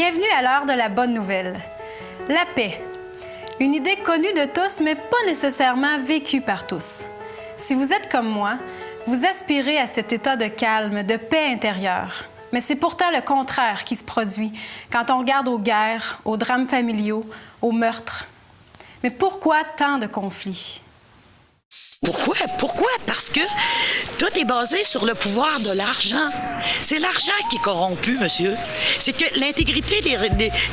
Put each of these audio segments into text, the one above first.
Bienvenue à l'heure de la bonne nouvelle. La paix. Une idée connue de tous, mais pas nécessairement vécue par tous. Si vous êtes comme moi, vous aspirez à cet état de calme, de paix intérieure. Mais c'est pourtant le contraire qui se produit quand on regarde aux guerres, aux drames familiaux, aux meurtres. Mais pourquoi tant de conflits? Pourquoi? Parce que tout est basé sur le pouvoir de l'argent. C'est l'argent qui est corrompu, monsieur. C'est que l'intégrité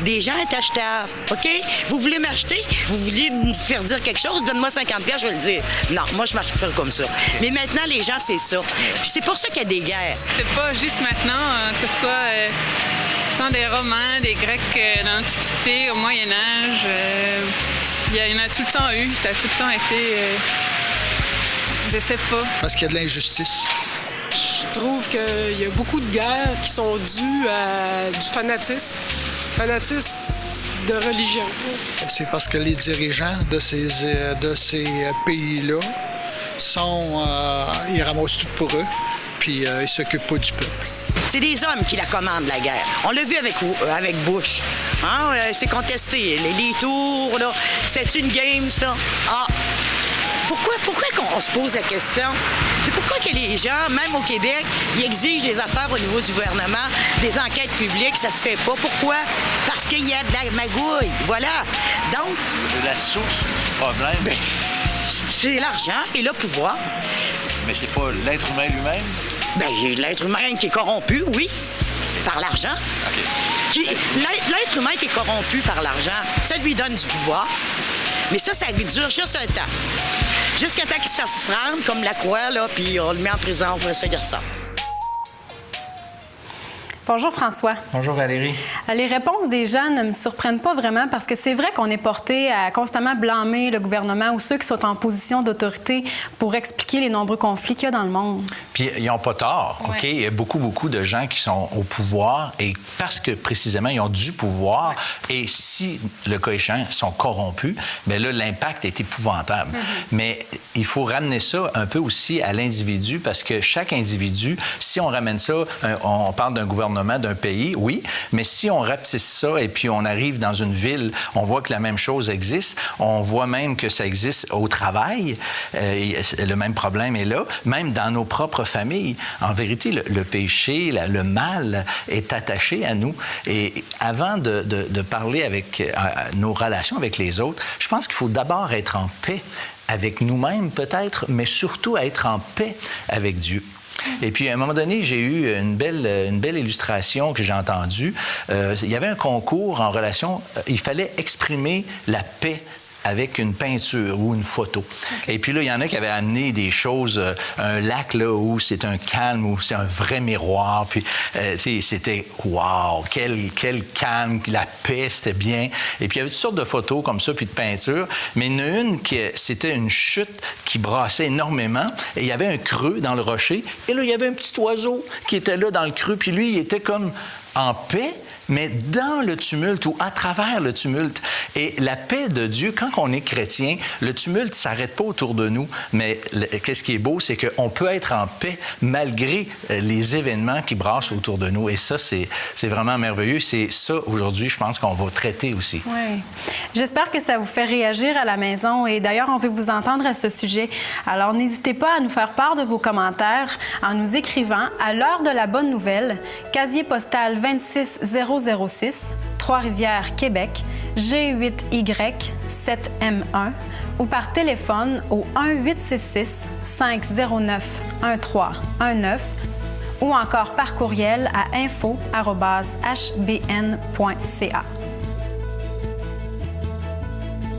des gens est achetable, OK? Vous voulez m'acheter? Vous voulez me faire dire quelque chose? Donne-moi 50$, je vais le dire. Non, moi, je marche pas comme ça. Mais maintenant, les gens, c'est ça. Puis c'est pour ça qu'il y a des guerres. C'est pas juste maintenant, que ce soit tant des Romains, des Grecs dans l'Antiquité, au Moyen-Âge. Il y en a tout le temps eu. Ça a tout le temps été... Je sais pas. Parce qu'il y a de l'injustice. Je trouve qu'il y a beaucoup de guerres qui sont dues à du fanatisme de religion. C'est parce que les dirigeants de ces pays-là ils ramassent tout pour eux, puis ils s'occupent pas du peuple. C'est des hommes qui la commandent, la guerre. On l'a vu avec Bush. Hein? C'est contesté. Les tours, là. C'est une game, ça. Ah! Pourquoi qu'on se pose la question? Et pourquoi que les gens, même au Québec, ils exigent des affaires au niveau du gouvernement, des enquêtes publiques, ça se fait pas? Pourquoi? Parce qu'il y a de la magouille. Voilà. Donc... La source du problème... Ben, c'est l'argent et le pouvoir. Mais c'est pas l'être humain lui-même? Ben, l'être humain qui est corrompu, oui, par l'argent. OK. L'être humain qui est corrompu par l'argent, ça lui donne du pouvoir. Mais ça dure juste un temps. Jusqu'à temps qu'il se fasse prendre, comme la croix, là, puis on le met en prison, pour ça, il ressort. Bonjour François. Bonjour Valérie. Les réponses des gens ne me surprennent pas vraiment parce que c'est vrai qu'on est porté à constamment blâmer le gouvernement ou ceux qui sont en position d'autorité pour expliquer les nombreux conflits qu'il y a dans le monde. Puis ils n'ont pas tort, OK? Il y a beaucoup de gens qui sont au pouvoir et parce que précisément ils ont du pouvoir et si, le cas échéant, sont corrompus, bien là, l'impact est épouvantable. Mais il faut ramener ça un peu aussi à l'individu parce que chaque individu, si on ramène ça, on parle d'un gouvernement d'un pays, oui, mais si on rapetisse ça et puis on arrive dans une ville, on voit que la même chose existe, on voit même que ça existe au travail, le même problème est là, même dans nos propres familles. En vérité, le péché, le mal est attaché à nous. Et avant de parler avec nos relations avec les autres, je pense qu'il faut d'abord être en paix avec nous-mêmes peut-être, mais surtout être en paix avec Dieu. Et puis, à un moment donné, j'ai eu une belle illustration que j'ai entendue. Il y avait un concours en relation, il fallait exprimer la paix avec une peinture ou une photo. Okay. Et puis là, il y en a qui avaient amené des choses, un lac là où c'est un calme, où c'est un vrai miroir. Puis, c'était wow, quel calme, la paix, c'était bien. Et puis, il y avait toutes sortes de photos comme ça, puis de peintures. Mais il y en a une qui, c'était une chute qui brassait énormément. Et il y avait un creux dans le rocher. Et là, il y avait un petit oiseau qui était là dans le creux. Puis lui, il était comme en paix, mais dans le tumulte ou à travers le tumulte. Et la paix de Dieu, quand on est chrétien, le tumulte ne s'arrête pas autour de nous, mais qu'est-ce qui est beau, c'est qu'on peut être en paix malgré les événements qui brassent autour de nous. Et ça, c'est vraiment merveilleux. C'est ça, aujourd'hui, je pense qu'on va traiter aussi. Oui. J'espère que ça vous fait réagir à la maison. Et d'ailleurs, on veut vous entendre à ce sujet. Alors, n'hésitez pas à nous faire part de vos commentaires en nous écrivant à l'heure de la bonne nouvelle, casier postal 26006, Trois-Rivières, Québec, G8Y7M1 ou par téléphone au 1-866-509-1319 ou encore par courriel à info@hbn.ca.